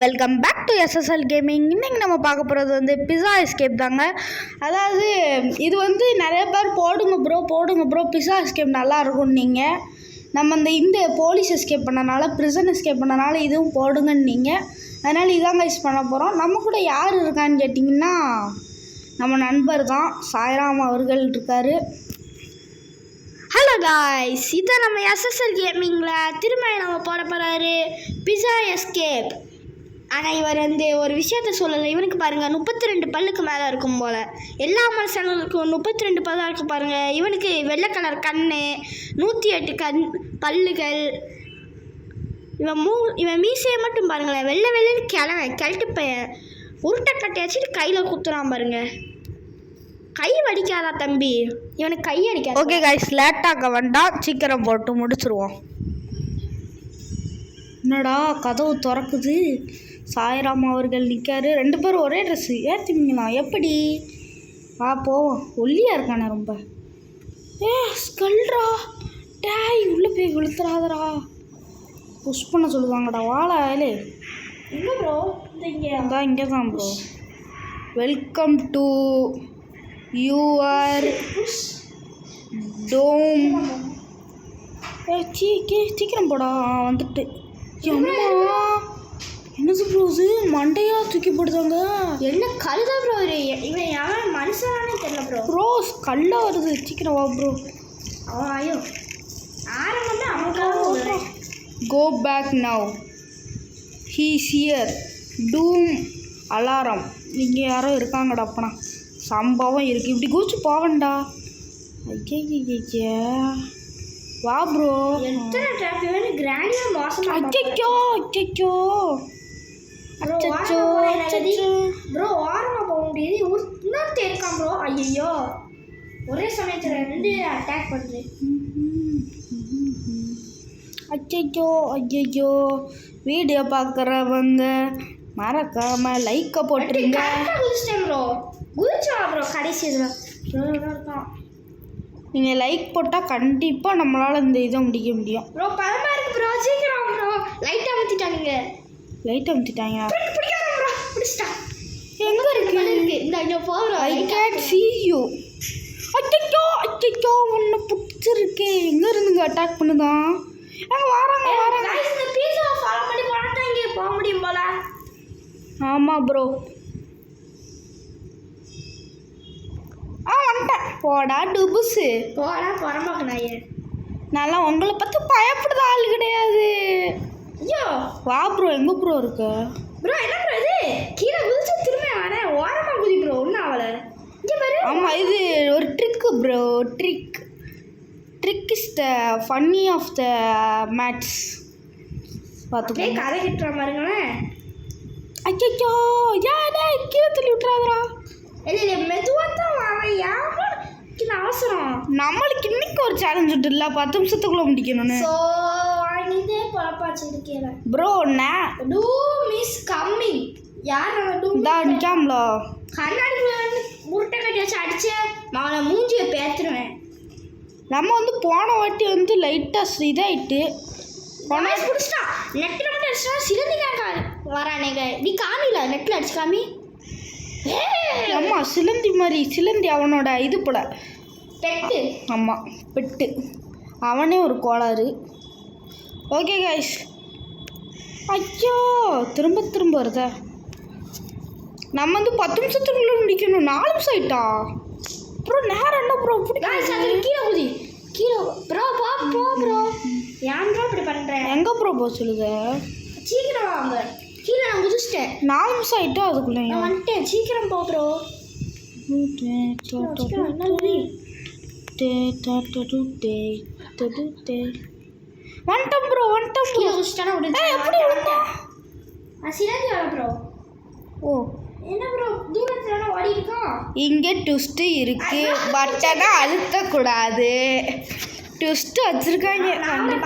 Welcome back to SSL gaming. இன்றைக்கி நம்ம பார்க்க போகிறது வந்து பிஸா எஸ்கேப் தாங்க. அதாவது இது வந்து நிறைய பேர் போடுங்க ப்ரோ பிஸா எஸ்கேப் நல்லா இருக்கும்னு நீங்கள் நம்ம இந்த போலீஸ் எஸ்கேப் பண்ணனால ப்ரிசன் எஸ்கேப் பண்ணனால இதுவும் போடுங்கன்னு நீங்கள் அதனால் இதாங்க யூஸ் பண்ண போகிறோம். நம்ம கூட யார் இருக்கான்னு கேட்டிங்கன்னா நம்ம நண்பர் தான் சாய்ராம் அவர்கள் இருக்கார். ஹலோ காய்ஸ், இதை நம்ம எஸ்எஸ்எல் கேமிங்கில் திரும்ப நம்ம போட போகிறாரு பிஸா எஸ்கேப். ஆனால் இவர் வந்து ஒரு விஷயத்த சொல்லலை. இவனுக்கு பாருங்கள் 32 பல்லுக்கு மேலே இருக்கும் போல். எல்லா மனுஷங்களுக்கும் 32 பல்லாக இருக்கும் பாருங்கள். இவனுக்கு வெள்ளை கலர் கண், 108 பல்லுகள். இவன் மீசையை மட்டும் பாருங்களேன், வெள்ளைன்னு கிளட்டு பையன். உருட்டை கட்டை வச்சுட்டு கையில் குத்துறான் பாருங்க. கை வடிக்காதா தம்பி, இவனுக்கு கை அடிக்காது. ஓகே காய்ஸ், லேட்டாக வேண்டாம், சீக்கிரம் போட்டு முடிச்சுருவோம். என்னடா கதவு திறக்குது, சாய்ராம் அவர்கள் நிற்காரு. 2 பேரும் ஒரே ட்ரெஸ்ஸு. ஏற்றுவீங்களா எப்படி? போவோம். ஒல்லியாக இருக்கானே ரொம்ப. ஸ்கல்ரா டேய், உள்ளே போய் விழுத்துறாதரா. புஷ் பண்ண சொல்லுவாங்கடா. வாழை ஏலே எங்கே ப்ரோ? இங்கே தான் ப்ரோ. வெல்கம் டு யுவர் டோம். சீக்கிரம் போடா. வந்துட்டு அம்மா என்னது ப்ரோ இது? மண்டையா தூக்கி போடுதாங்க. என்ன கல்தா ப்ரோ? இவன் யாரும் மனுஷனானே தெரியல ப்ரோ. ப்ரோ கல்லா வருது, சீக்கிரம் வா ப்ரோ. ஐயோ ஆரம்பமே அவனுக்காக. Go back now, he's here. டூம் அலாரம். இங்கே யாரோ இருக்காங்கடா. அப்பனா சம்பவம் இருக்குது. இப்படி கூச்சு போவண்டா. ஐயா வா ப்ரோ. எத்தனை டிராஃபிக் கிராண்டியா மோசமா. அச்சச்சோ அச்சச்சோ அச்சச்சோ ப்ரோ, ஓரமா போக முடியுது. இன்னொருத்த இருக்கான் ப்ரோ. ஐயோ ஒரே சமயத்தில் 2 அட்டாக் பண்ணுது. அச்சச்சோ ஐயோ. வீடியோ பார்க்குறவங்க மறக்காம லைக்கை போட்டுருங்க. குதிச்சிட்டேன் ப்ரோ, குதிச்சா ப்ரோ கடைசி இதில் இருக்கான். நீங்கள் லைக் போட்டால் கண்டிப்பாக நம்மளால் இந்த இதை முடிக்க முடியும். ப்ரோ பழமாக இருக்குது ப்ரோ, சீக்கிரம் ப்ரோ. லைட்டாக ஊற்றிட்டானுங்க. லைட்டாக ஊற்றிட்டாங்க. எங்கே இருக்கு? இந்த இங்கே போகிறோம். I can see you. அச்சோ அச்சோ ஒன்று பிடிச்சிருக்கு. எங்கே இருந்துங்க அட்டாக் பண்ணுதான்? வராங்க. இந்த பீஸா ஃபாலோ பண்ணி போனால் இங்கே போக முடியும் போல. ஆமாம் ப்ரோ. வந்துட்டேன். போடா டுபுஸு, போடா புறம்பாக்கு நாயே. நல்லா உங்களை பார்த்து பயப்படுத ஆள் கிடையாது. ஐயோ வா ப்ரோ. எங்கே ப்ரோ இருக்கு ப்ரோ? என்ன ப்ரோ இது? கீழே குதிச்சு திரும்ப வரேன். ஓரமாக குதி ப்ரோ, ஒன்றும் ஆகலை. இங்கே பாரு. ஆமாம், இது ஒரு trick bro. Trick is the funny of the mats. பார்த்துக்கோ. கதை கிட்டுற பாருங்களேன். அச்சோ ஏடா கீழே தள்ளி விட்டுறாதரா. இல்லை மெதுவாக தான் வரேன். யாரும் அவசரம். நம்மளுக்கு இன்னைக்கு ஒரு சேலஞ்ச் விட்டுல 10 நிமிஷத்துக்குள்ளே முடிக்கணும்னு. ஸோ இதே பழப்பாச்சு இருக்கேன் ப்ரோ. Two miss coming. யார் தான் நிற்காமலோ? கண்ணாடி உருட்டை கட்டி வச்சு அடிச்சு அவனை மூஞ்சியை பேத்துருவேன். நம்ம வந்து போன வாட்டி வந்து லைட்டாக இதாகிட்டு பிடிச்சிட்டான். நெட்டில் மட்டும் அடிச்சிட்டா சிலந்திக்காக வரானேங்க. நீ காமில நெட்டில் அடிச்சு காமி. அம்மா சிலந்தி மாதிரி. சிலந்தி அவனோட இது போல பெட்டு. ஆமாம் பெட்டு. அவனே ஒரு கோளாறு. Okay guys. ஐயோ திரும்ப வருதா. நம்ம வந்து 10 நிமிஷத்துக்குள்ளே முடிக்கணும். 4 நிமிஷம் ஆயிட்டா ப்ரோ. நேரம் என்ன ப்ரோ? கீழே குதி. கீழே ப்ரோ போ ப்ரோ. ஏன் ப்ரோ இப்படி பண்ணுறேன்? எங்கே ப்ரோ போக சொல்லுங்க? சீக்கிரம் வாங்க. கீழே நான் குதிச்சிட்டேன். 4 நிமிஷம் ஆகிட்டோ அதுக்குள்ளே வந்துட்டேன். சீக்கிரம் போ ப்ரோ. வந்துட்டோம் ப்ரோ. ஓ என்ன ப்ரோ தூரத்தில் ஓடி இருக்கோம். இங்கே ட்விஸ்ட்டு இருக்கு. பட்டனை அழுத்தக்கூடாது. ட்விஸ்ட்டு வச்சுருக்காங்க. நானும்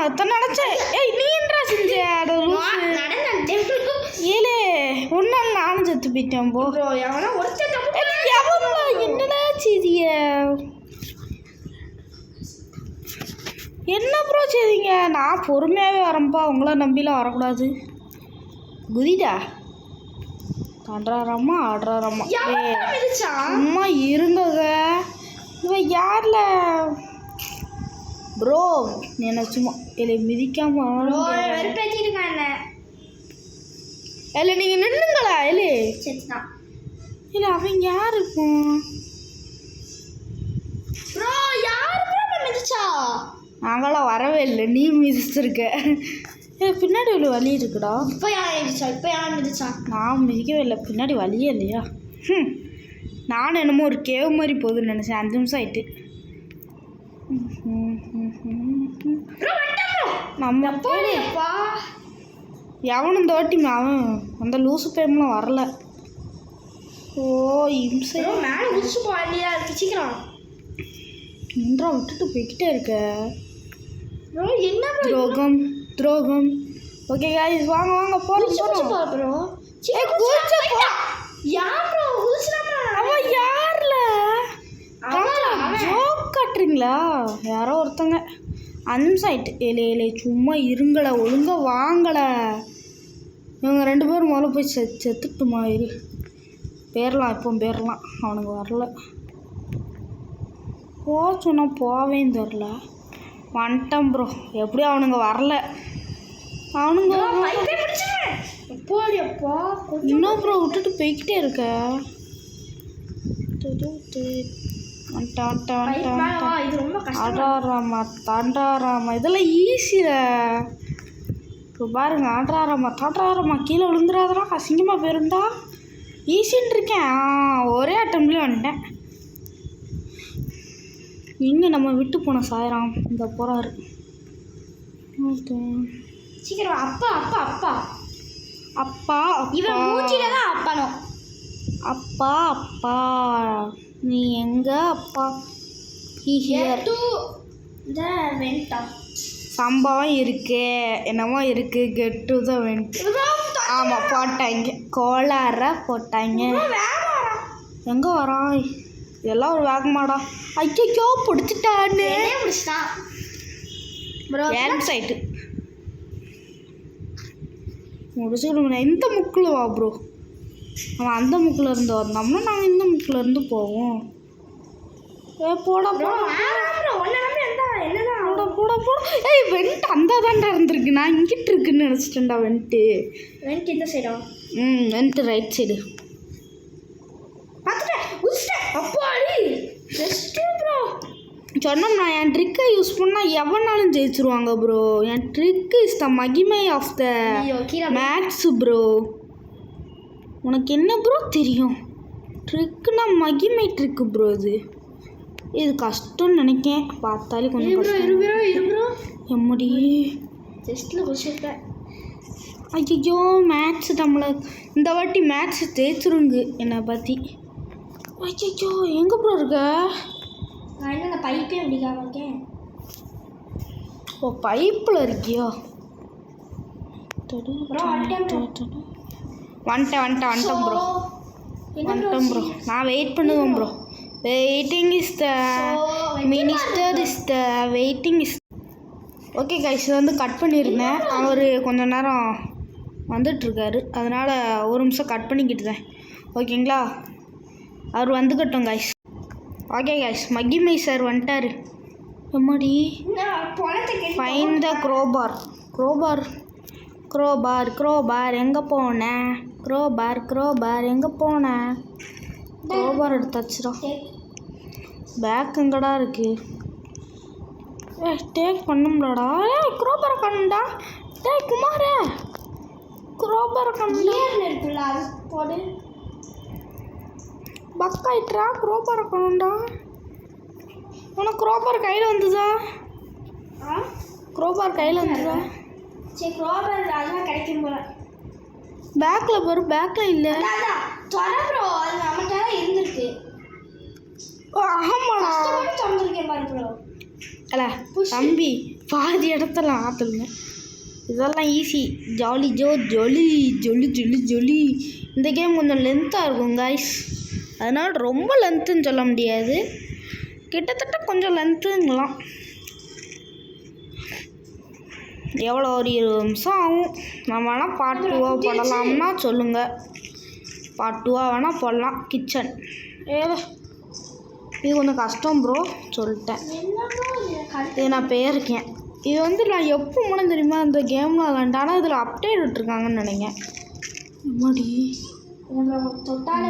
அதான் நினச்சேன். நீ என்ன செஞ்ச? ஏலே ஒன்றால் நானும் செத்து போயிட்டேன் போ. என்னடா செய்திய? என்ன ப்ரோ செய்வீங்க? நான் பொறுமையாகவே வரேன்ப்பா, உங்களை நம்பிலாம் வரக்கூடாது. குதிடா ஆடுறாராம்மா ஆடுறாராம்மா. சும்மா இருந்தத இவன் யாரில் ப்ரோ என்ன சும்மா இல்லை மிதிக்காம இல்லை நீங்கள் நின்றுங்களா? இல்லை இல்லை அவன் யார் இருக்கும்? நாங்களாம் வரவே இல்லை, நீ மிதிச்சிருக்க. பின்னாடி ஒரு வலி இருக்குடா. இப்போ யார் மிதிச்சா? நான் மிதிக்கவே இல்லை, பின்னாடி வலியே இல்லையா? நானும் என்னமோ ஒரு கேவ் மாதிரி போகுதுன்னு நினச்சேன். 5 நிமிஷம் ஆயிட்டு. நம்ம போலியப்பா எவனும் தோட்டி அவன் அந்த லூசு டைம்லாம் வரல. ஓ இம்சை மேலே குதிச்சு போலியா இருக்கு. சீக்கிரம் நின்றா விட்டுட்டு போய்கிட்டே இருக்க. என்ன துரோகம் துரோகம். ஓகே गाइस வாங்க வாங்க போறோம் ப்ரோ. அவன் யார்ல ஜோக் காட்டுறீங்களா? யாரோ ஒருத்தங்க 5 நிமிஷம் ஆயிட்டு. ஏலே சும்மா இருங்கள, ஒழுங்காக வாங்கலை. இவங்க 2 பேரும் முதல்ல போய் செத்துட்டுமா இரு. பேரலாம் இப்போ பேரலாம். அவனுக்கு வரல. சொன்னா போவேன்னு தெரில. வந்துட்டான் ப்ரோ. எப்படியும் அவனுங்க வரல. அவனுங்க இன்னும் ப்ரோ விட்டுட்டு போய்கிட்டே இருக்க. ஆடாராமா தாண்டாராமா இதெல்லாம் ஈஸியில். இப்போ பாருங்க ஆடாராமா தாண்டாராமா கீழே விழுந்துடாதரா, அசிங்கமாக போயிருந்தா. ஈஸின்னு இருக்கேன். ஒரே அட்டம்லேயே வந்துட்டேன். எங்கே நம்ம விட்டு போன சாயராம் இந்த போகிறாரு. ஓகே சீக்கிரம். அப்பா அப்பா அப்பா அப்பா இவன் மூச்சில தான் அப்பானோ. அப்பா அப்பா நீ எங்க அப்பா? சம்பவம் இருக்கு என்னமோ இருக்கு. Get to the went. ஆமாம் போட்டாங்க, கோளார போட்டாங்க. எங்கே வரான்? இதெல்லாம் ஒரு வேகமாடா. ஐயோ பிடிச்சிட்டான்னு சைட்டு முடிச்சுக்கணும். இந்த முக்கில் வா ப்ரோ. அவன் அந்த முக்கில் இருந்து வந்தோம்னா நாங்கள் இந்த முக்கில் இருந்து போவோம். போட ஏய் வெண்ட் அந்த தாண்டா இருந்திருக்கு. நான் இங்கிட்டு இருக்குன்னு நினச்சிட்டேன்டா. வெண்ட்டு இந்த சைடா? Went right side. சொன்னோம் நான் என் ட்ரிக்கை யூஸ் பண்ணால் எவனாலும் ஜெயிச்சிருவாங்க ப்ரோ. என் ட்ரிக் இஸ் த மகிமை ஆஃப் த மேக்ஸு ப்ரோ. உனக்கு என்ன ப்ரோ தெரியும்? ட்ரிக்குனா மகிமை ட்ரிக்கு ப்ரோ. இது கஷ்டம்னு நினைக்கேன். பார்த்தாலே கொஞ்சம் எம்மடி ஜஸ்ட்டில் குடிச்சிருக்கேன். ஐயோ மேட்ச்சு நம்மளை இந்த வாட்டி மேட்ச்சு ஜெயிச்சிருங்க என்னை பற்றி. ஐயோ எங்கே ப்ரோ இருக்க? நான் என்ன அந்த பைப்பே பிடிக்காம இருக்கேன். ஓ பைப்பில் இருக்கியோ? வந்துட்டேன் ப்ரோ. வந்துட்டேன் ப்ரோ. நான் வெயிட் பண்ணுவேன் bro. Waiting is the minister is the waiting is. Okay guys இதை வந்து கட் பண்ணியிருந்தேன். அவர் கொஞ்சம் நேரம் வந்துட்டுருக்காரு, அதனால் 1 நிமிஷம் கட் பண்ணிக்கிட்டுதேன். ஓகேங்களா? அவர் வந்துக்கட்டும் கைஸ். ஓகே கைஸ் மகிமை சார் வந்துட்டார். எம்மாடி ஃபைன் த க்ரோபார். க்ரோபார் எங்கே போனேன்? க்ரோபார் எங்கே போனேன்? க்ரோபார் எடுத்தாச்சுடா. பேக் எங்கடா இருக்கு? டேக் பண்ணும்டாடா. க்ரோபாரை கண்ணுடா. குமாரே க்ரோபாரை கண்ணு இருக்குல்ல அது போடு. பக்காயிட்டா. க்ரோபாரை கண்ணுடா. உனக்கு க்ரோபார் கையில் வந்துதா? க்ரோபார் கையில் வந்துதா? சரி க்ரோபார் அதெல்லாம் கிடைக்கும் போல. பேக்கில் பாரு. பேக்கில் இல்லை. ப்ரோ அது நம்மகிட்ட இருந்திருக்கு. ஆமாடா திறந்துருக்கேன் பாரு ப்ரோ. அல்ல தம்பி பாதி இடத்துல ஆற்றுங்க. இதெல்லாம் ஈஸி. ஜாலி ஜொலி. இந்த கேம் கொஞ்சம் லென்த்தாக இருக்கும் கைஸ். அதனால் ரொம்ப லென்த்துன்னு சொல்ல முடியாது, கிட்டத்தட்ட கொஞ்சம் லென்த்துங்களாம். எவ்வளோ ஒரு 20 நிமிஷம் ஆகும். நம்ம வேணால் பார்ட் 2 போடலாம்னா சொல்லுங்கள். பார்ட் 2 வேணால் போடலாம். கிச்சன் இது கொஞ்சம் கஷ்டம் ப்ரோ, சொல்லிட்டேன். இது நான் போயிருக்கேன். இது வந்து நான் எப்போ மூலம் தெரியுமா இந்த கேமில் விளாண்டேன். ஆனால் இதில் அப்டேட் விட்டுருக்காங்கன்னு நினைக்கிறேன். மடி தொட்டாலே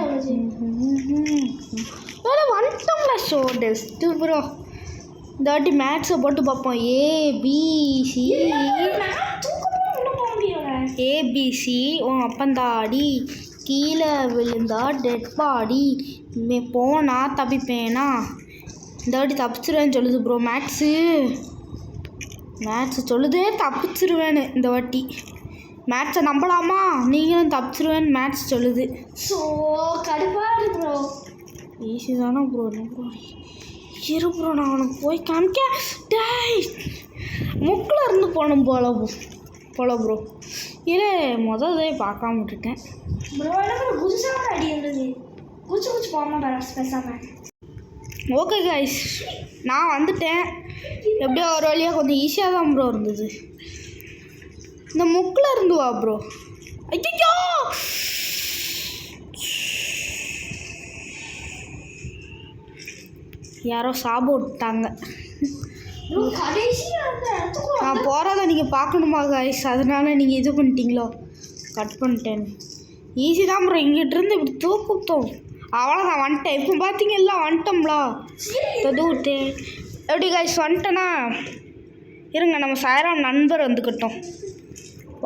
வந்துட்டோம்ல. Show test bro. இந்த வாட்டி மேக்ஸை போட்டு பார்ப்போம். ஏபிசி ஏபிசி உன் அப்பந்தாடி கீழே விழுந்தா டெட் பாடி போனால் தப்பிப்பேனா. இந்த வாட்டி தப்பிச்சிருவேன்னு சொல்லுது ப்ரோ. மேக்ஸு சொல்லுதே தப்பிச்சிருவேன்னு இந்த வாட்டி. மேக்ஸை நம்பலாமா? நீங்களும் தப்பிச்சிருவேன்னு மேக்ஸ் சொல்லுது. ஸோ கடுப்பாக இருக்கு ப்ரோ. ஈஸி தானே ப்ரோ. இரு ப்ரோ, நான் அவனுக்கு போய் காமிக்க. டேய் முக்கில் இருந்து போகணும் போல ப்ரோ. இல்லை முதல்ல பார்க்காம விட்டுட்டேன் ப்ரோ. எனக்கு குதிசாக அடி இருந்தது. குதிச்சு போகாமல் பேசாமல். ஓகே கைஸ், நான் வந்துட்டேன். எப்படியோ ஒரு வழியாக கொஞ்சம் ஈஸியாக தான் ப்ரோ இருந்தது. இந்த முக்கில் இருந்து வா ப்ரோ. ஐயோ யாரோ சாப விட்டாங்க. நான் போகிறத நீங்கள் பார்க்கணுமா கைஸ்? அதனால நீங்கள் இது பண்ணிட்டீங்களோ? கட் பண்ணிட்டேன். ஈஸி தான் ப்ரோ. இங்கிட்டிருந்து இப்படி தூக்குத்தோம். அவ்வளோதான், வந்துட்டேன். இப்போ பார்த்தீங்களா வந்துட்டோம்லா. தொதுவிட்டேன். எப்படி கைஸ் வந்துட்டேன்னா இருங்க, நம்ம சாயராம் நண்பர் வந்துக்கிட்டோம்.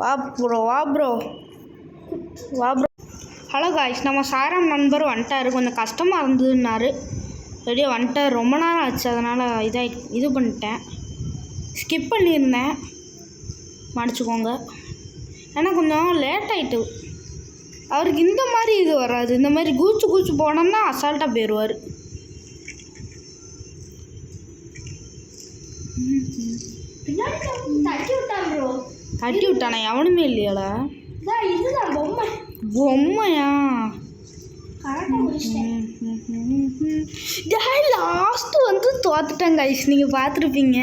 வா ப்ரோ. ஹலோ காய்ஸ், நம்ம சாயராம் நண்பர் வந்துட்டார். கொஞ்சம் கஷ்டமாக இருந்ததுன்னாரு. ரெடியாக வந்துட்டார். ரொம்ப நேரம் ஆச்சு, அதனால் இது பண்ணிட்டேன். ஸ்கிப் பண்ணியிருந்தேன், மன்னிச்சுக்கோங்க. ஏன்னா கொஞ்சம் லேட் ஆகிட்டு. அவருக்கு இந்த மாதிரி இது வராது. இந்த மாதிரி கூச்சு போனோம்னா அசால்ட்டாக போயிடுவார். தட்டி விட்டானா? எவனுமே இல்லையால. பொம்மையா? லாஸ்ட்டு வந்து தோத்துட்டேன் கைஸ். நீங்கள் பார்த்துருப்பீங்க.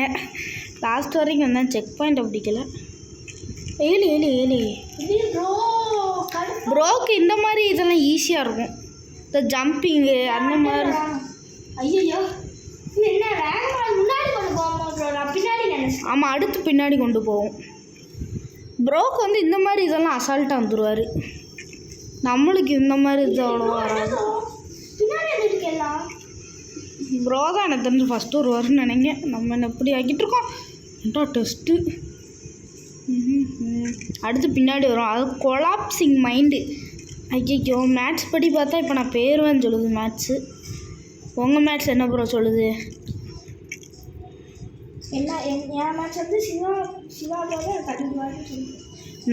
லாஸ்ட் வரைக்கும் வந்தேன். செக் பாயிண்ட் பிடிக்கல. ஏழு ப்ரோக்கு இந்த மாதிரி இதெல்லாம் ஈஸியாக இருக்கும். இந்த ஜம்பிங்கு அந்த மாதிரி. ஐயோ என்ன முன்னாடி கொண்டு போவோம் ப்ரோ. நான் பின்னாடி நினைச்சேன். ஆமாம், அடுத்து பின்னாடி கொண்டு போவோம். ப்ரோக்கு வந்து இந்த மாதிரி இதெல்லாம் அசால்ட்டாக வந்துடுவார். நம்மளுக்கு இந்த மாதிரி இது அவ்வளோ வராது. ப்ரோ தான் எனக்கு தெரிஞ்சு ஃபஸ்ட்டு வருவார்னு நினைக்கிறேன். நம்ம என்ன எப்படி ஆக்கிட்டுருக்கோம். என்னடா டெஸ்ட்டு. அடுத்து பின்னாடி வரும். அது கொலாப்சிங் மைண்டு. ஐயோ மேட்ச் படி பார்த்தா இப்போ நான் போயிடுவேன்னு சொல்லுது மேட்ச்சு. உங்கள் மேட்ச் என்ன ப்ரோ சொல்லுது? என் மேட்ச் வந்து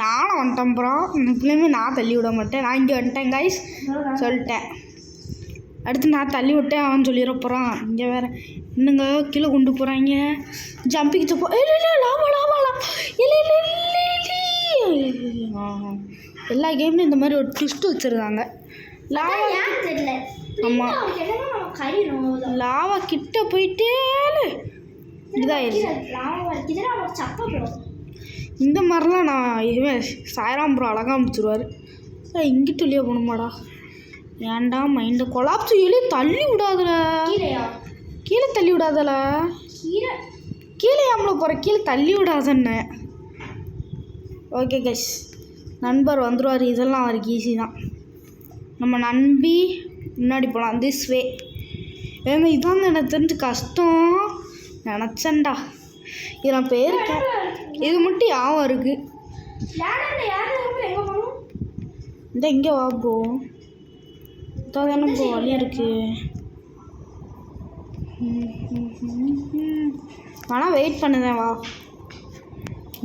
நானும் வந்துட்டேன் ப்ரோ. இப்போயுமே நான் தள்ளி விட மாட்டேன். நான் இங்கே வந்துட்டேன் கைஸ், சொல்லிட்டேன். அடுத்து நான் தள்ளி விட்டேன் அவன் சொல்லிட போகிறான். இங்கே வேறு இன்னுங்க கீழே கொண்டு போகிறாங்க. ஜம்பிக்கு போ. இல்லை எல்லா கேம்லையும் இந்த மாதிரி ஒரு ட்விஸ்ட்டு வச்சுருக்காங்க. ஆமாம், லாவா கிட்ட போயிட்டே இதாகிடுச்சு. இந்த மாதிரிலாம் நான் இவன் சாயராம் ப்ரோ அழகாக அமைச்சிருவார். இங்கிட்டு இல்லையா போகணுமாடா? ஏன்டா மைண்டை கொலாப்ஸ் தள்ளி விடாதல. கீழே தள்ளி விடாதல. கீழே ஆம்பளை போகிற கீழே தள்ளி விடாதன்னு. ஓகே கைஸ், நண்பர் வந்துடுவார். இதெல்லாம் அவருக்கு ஈஸி தான். நம்ம நம்பி முன்னாடி போகலாம். This way. ஏங்க இதான் எனக்கு தெரிஞ்சு கஷ்டம் நினச்சேன்டா. இது நான் போயிருக்கேன். இது மட்டும் யாவும் இருக்குது. இந்த இங்கே வா ப்ரோ. இதான் தானே ப்ரோ வழி இருக்குது. ஆனால் வெயிட் பண்ணுதேன். வா.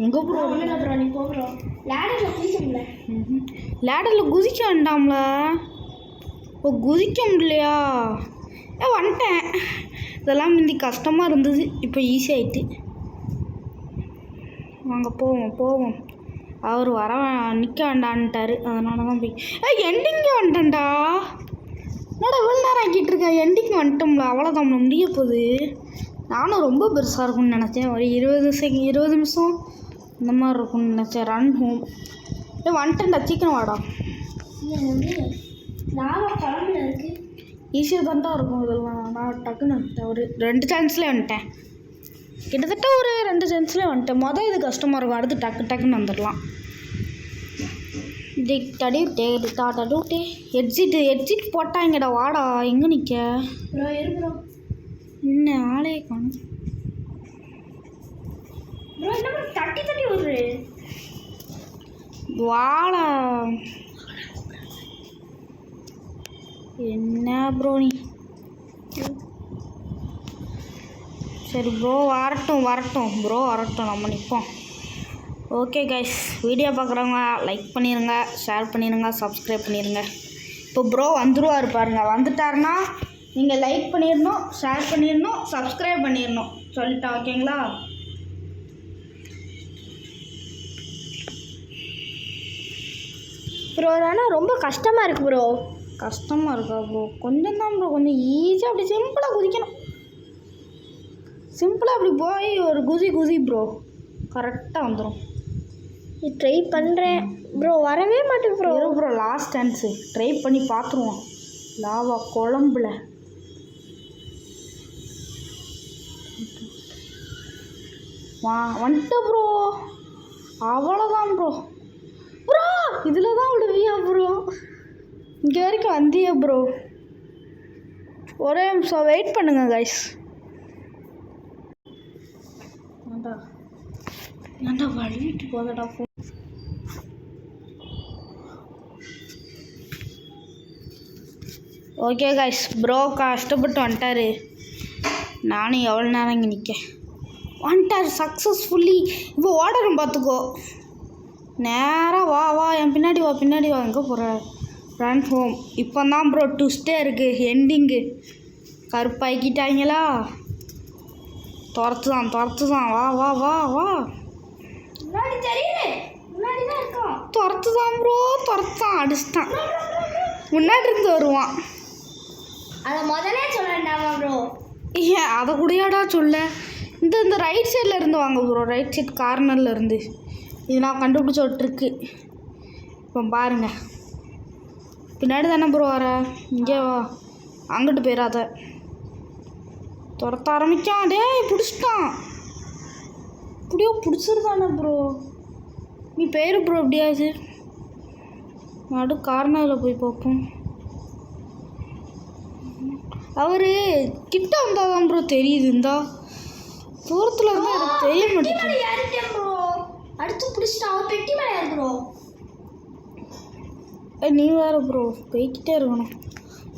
எங்கே ப்ரோ? லேடரில் குதிக்க வேண்டாம்ல. ஓ குதிக்க முடியலையா? வந்துட்டேன். இதெல்லாம் முந்தி கஷ்டமாக இருந்தது, இப்போ ஈஸி ஆகிட்டு. வாங்க போவோம். அவர் வர நிற்க வேண்டான்ட்டார். அதனால தான் போய் எண்டிங்கே வந்துட்டேன்டா. என்னடா இவ்வளோ நேரம் ஆக்கிட்டு இருக்கேன். எண்டிங் வந்துட்டோம்ல. அவ்வளோதான் முடிய போகுது. நானும் ரொம்ப பெருசாக இருக்கும்னு நினச்சேன். ஒரு 20 நிமிஷம் இந்த மாதிரி இருக்கும்னு நினச்சேன். Run home. வந்துட்டேன்டா, சீக்கிரம் வாடா. குழம்புல இருக்கு. ஈஸியாக தான்டா இருக்கும் இதெல்லாம். நான் டக்குன்னு வந்துட்டேன். ஒரு 2 சான்ஸ்லேயே வந்துட்டேன். கிட்டத்தட்ட ஒரு 2 சான்ஸ்லேயே வந்துட்டேன். மொதல் இது கஷ்டமாக இருக்கும், அடுத்து டக்குன்னு வந்துடலாம். எக்ஸிட் போட்டாங்கடா. வாடா, எங்கே நிற்க? இன்னும் ஆளே காணும். தட்டி ஒரு வாடா. என்ன ப்ரோ நீ? சரி ப்ரோ வரட்டும் ப்ரோ வரட்டும், நம்ம நிற்போம். ஓகே கைஸ், வீடியோ பார்க்குறவங்க லைக் பண்ணிடுங்க, ஷேர் பண்ணிடுங்க, சப்ஸ்கிரைப் பண்ணிடுங்க. இப்போ ப்ரோ வந்துடுவார் பாருங்க. வந்துட்டாருன்னா நீங்கள் லைக் பண்ணிடணும், ஷேர் பண்ணிடணும், சப்ஸ்கிரைப் பண்ணிடணும் சொல்லிட்டா. ஓகேங்களா? ப்ரோ ஆனால் ரொம்ப கஷ்டமாக இருக்குது ப்ரோ. கஷ்டமாக இருக்கா ப்ரோ? கொஞ்சம் தான் ப்ரோ, கொஞ்சம் ஈஸியாக அப்படி சிம்பிளாக குதிக்கணும். சிம்பிளாக அப்படி போய் ஒரு குதி ப்ரோ, கரெக்டாக வந்துடும். ட்ரை பண்ணுறேன் ப்ரோ, வரவே மாட்டேன் bro. Bro last chance, try பண்ணி பார்த்துருவோம். லாவா குழம்புல வந்துட்டு ப்ரோ. அவ்வளோதான் ப்ரோ. இதில் தான் விடுவியா ப்ரோ? இங்கே வரைக்கும் வந்தியா ப்ரோ? ஒரே நிமிஷம் வெயிட் பண்ணுங்க கைஸ். ஏன்டா வழிவிட்டு போதடா ஃபோன். ஓகே கைஸ், ப்ரோ கஷ்டப்பட்டு வந்துட்டார். நானும் எவ்வளோ நேரம் இங்கே நிற்க. வந்துட்டார் சக்ஸஸ்ஃபுல்லி. இப்போ ஓடணும் பார்த்துக்கோ. நேராக வா என் பின்னாடி வா. எங்கே போகிற? Run home. இப்போ தான் ப்ரோ ட்விஸ்டே இருக்குது, எண்டிங்கு. கருப்பாக்கிட்டாங்களா? துரத்து தான். வா. துரத்து தான் ப்ரோ, அடிச்சிட்டான். முன்னாடி இருந்து வருவான். அதை முதலே சொல்லண்டாமா ப்ரோ? ஏன் அதை கூடயாடா சொல்ல? இந்த ரைட் சைடில் இருந்து வாங்க ப்ரோ, ரைட் சைட் கார்னரில் இருந்து. இது நான் கண்டுபிடிச்ச ஒரு ட்ரிக்கு. இப்போ பாருங்க, பின்னாடி தானே ப்ரோ வர. இங்கே வா, அங்கிட்டு போயிடாத. துரத்த ஆரம்பித்தான். பிடிச்சிட்டான். இப்படியோ பிடிச்சிருந்தானே ப்ரோ. நீ பேரு ப்ரோ எப்படியாச்சு நடு கார்னரில் போய் பார்ப்போம். அவர் கிட்ட வந்தால் தான் ப்ரோ தெரியுது. இந்தா தூரத்தில் இருந்தால் எனக்கு தெரிய மாட்டேங்குது. அடுத்து பிடிச்சிட்டான். பெட்டி மேலே யார் ப்ரோ? நீ வேறு ப்ரோ, போய்கிட்டே இருக்கணும்.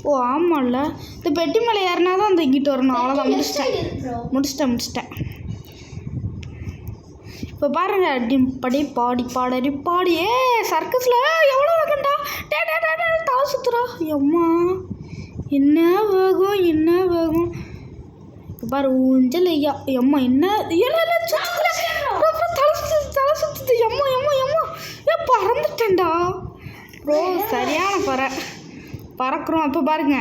ஓ ஆமாம்ல, இந்த பெட்டி மேலே ஏறினா தான் அந்த இங்கிட்டு வரணும். அவ்வளோதான், முடிச்சிட்டேன். இப்போ பாருங்க, டிம்படி பாடி. சர்க்கஸில் எவ்வளோ வேகண்டா. தலை சுத்துறா. எம்மா என்ன வேகம். இப்போ பாரு ஊஞ்சல். ஐயா எம்மா என்ன தலை சுத்துது. எம்மா பறந்துட்டேன்டா ப்ரோ. சரியான பறக்கிறோம். இப்போ பாருங்க,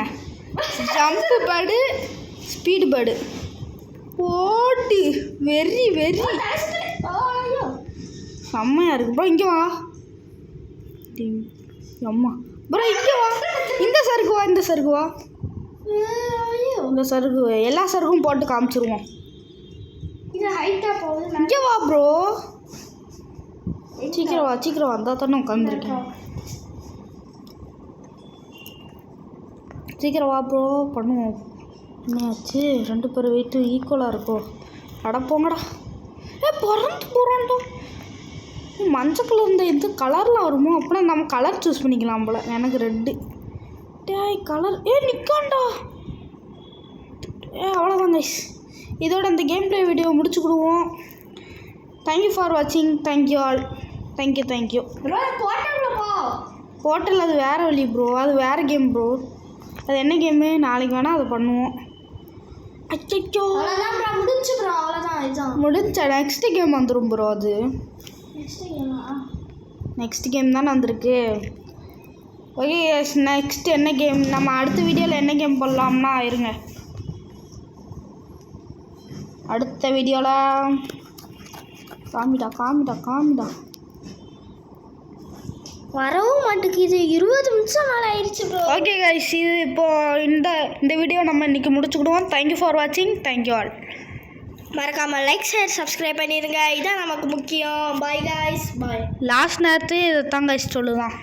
ஜம்ப்பு பேர்டு, ஸ்பீடு பேர்டு. ஓட்டு வெறி செம்மையாக இருக்குது ப்ரோ. இங்கே வா. அம்மா ப்ரோ இங்கே வா. இந்த சருக்கு வா. இந்த சருக்கு எல்லா சருக்கும் போட்டு காமிச்சிருவோம். இங்கே வா ப்ரோ. சீக்கிரம் வா. வந்தால் தானே உட்காந்துருக்கேன். சீக்கிரம் வா ப்ரோ, பண்ணுவோம். என்னாச்சு? 2 பேர் வெயிட்டு ஈக்குவலாக இருக்கோ? அடப்போங்கடா. பறந்து போகிறான்டா. மஞ்சள் கலர் இந்த இது கலரில் வருமோ? அப்படின்னா நம்ம கலர் சூஸ் பண்ணிக்கலாம் போல். எனக்கு ரெட்டு கலர். நிற்காண்டா. அவ்வளோதான் கைஸ், இதோட இந்த கேம் ப்ளே வீடியோ முடிச்சுக்கிடுவோம். தேங்க்யூ ஃபார் வாட்சிங். Thank you all. தேங்க்யூ. போர்ட்டல் அது வேறு வழி ப்ரோ, அது வேறு கேம் ப்ரோ. அது என்ன கேமு? நாளைக்கு வேணால் அதை பண்ணுவோம். அச்சோ முடிஞ்சா நெக்ஸ்ட் கேம் வந்துடும் ப்ரோ. அது நெக்ஸ்ட் கேம் தானே வந்திருக்கு. ஓகே நெக்ஸ்ட் என்ன கேம், நம்ம அடுத்த வீடியோவில் என்ன கேம் பண்ணலாம்னா இருங்க. அடுத்த வீடியோவில் காமிடா வரவும் மாட்டேங்குது. 20 நிமிஷம் மேலே ஆயிடுச்சு ப்ரோ. ஓகே கைஸ், இது இப்போது இந்த வீடியோ நம்ம இன்றைக்கி முடிச்சுக்கிடுவோம். தேங்க்யூ ஃபார் வாட்சிங். Thank you all. மறக்காமல் லைக் ஷேர் சப்ஸ்கிரைப் பண்ணிடுங்க. இதான் நமக்கு முக்கியம். Bye guys. பாய். லாஸ்ட் நேரத்தையும் இதை தான் கைஸ் சொல்லுதான்.